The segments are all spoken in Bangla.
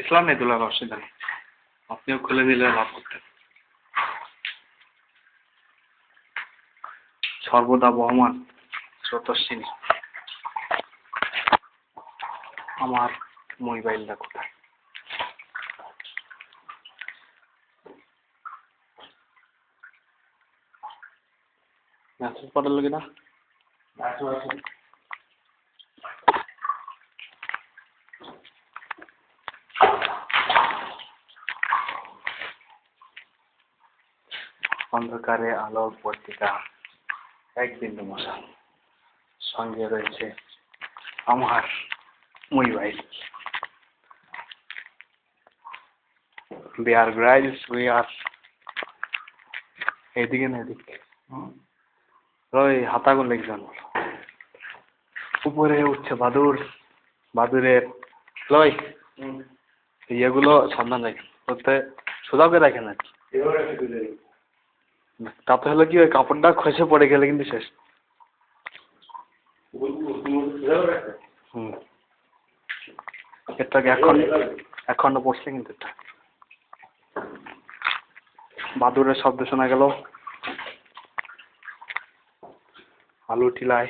ইসলাম নেই তোলার অসুবিধা নেই, আপনিও খুলে দিলে লাভ করতেন। সর্বদা বহমান স্রোতস্বিনী আমার মোবাইলটা কোথায়? মেসেজ পাঠালো কিনা? অন্ধকারে আলোর পত্রিকা এক বিন্দু মশা, সঙ্গে রয়েছে আমার মোবাইল। বেয়ার গ্রাইলস উই আর এদিকে না এদিকে ওই হাতাগুলো লিখবেন। উপরে উঠছে বাদুর, বাদুরের লয় ইয়েগুলো সাবধান রাখেন, বলতে সোজা করে রাখেন আর কি। তাতে হলো কি ওই কাপড়টা খসে পড়ে গেলে কিন্তু শেষ। এটাকে এখন পড়ছে কিন্তু এটা বাদুরের শব্দ শোনা গেল। আলু টিলায়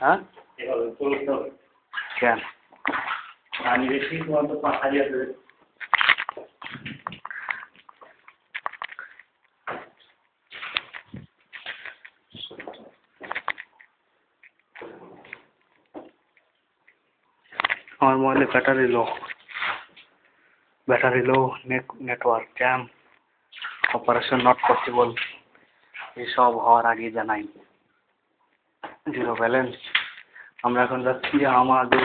হ্যাঁ কেন আমার মোবাইলে battery low, network jam, operation not possible, এসব হওয়ার আগে জানাই জিরো ব্যালেন্স। আমরা এখন যাচ্ছি আমাদের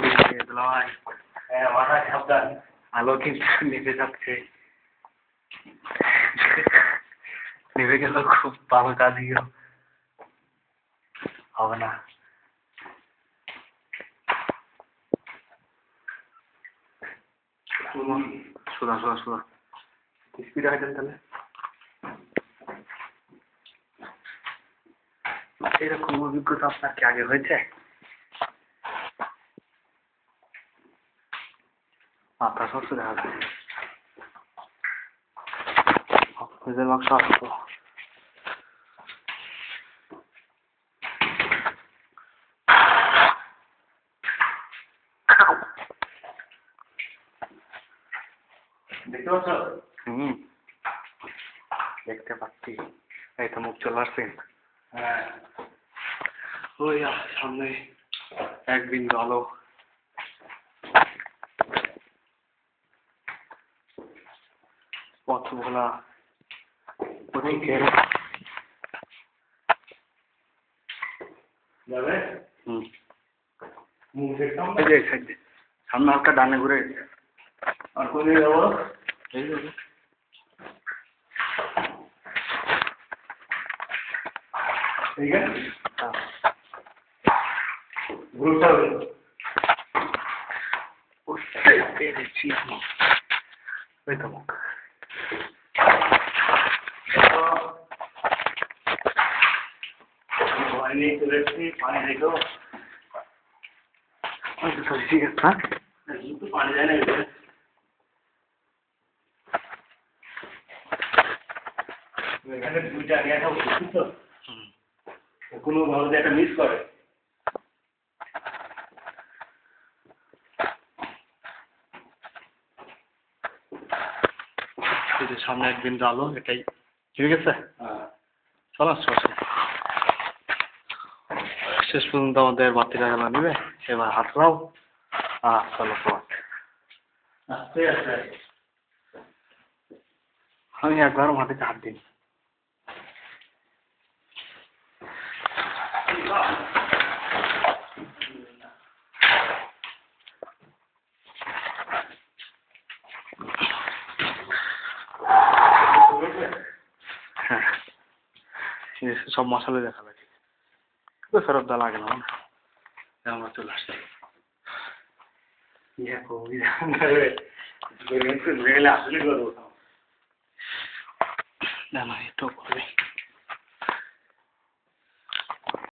আলো কিন্তু নিভে যাচ্ছে, নিভে গেল খুব ভালো কাজ হবে না। শোনা স্পিড হাইটেন তাহলে এরকম অভিজ্ঞতা আপনার কি আগে হয়েছে? মাথা সবচেয়ে দেখা যায় নিজের মাংস আসতো। দেখতে পাচ্ছ? দেখতে পাচ্ছি, এই তো মুখ চলে আসছে। হ্যাঁ ওই সামনে এক বিন্দু আলো, পথ ভোলা পথিকের সামনে হালকা ডানে ঘুরে আর কোথায় যাবো? এই যাবো ঠিক আছে, ঘুরতে হবে বুঝতে পেরেছি। ওই তো মুখ চলে এসছি, পানি দেখো ঠিক আছে। হ্যাঁ পানি যায় না এখানে দুইটা আগে একটা উঠেছি তো কোনো ভাবে একটা মিস করে। সামনে এক বিন্দু আলো, এটাই ঠিক আছে। চলো শেষ পর্যন্ত আমাদের বাতিটা গেল নিবে, এবার হাতরাও চলো আস্তে আস্তে। আমি একবারও মাটিতে হাত দিই। হ্যাঁ সব মশালা দেখা লাগে, ফেরত দেওয়া লাগে না, আমরা চলে আসছি। আসলে করবো না, এটাও করবে।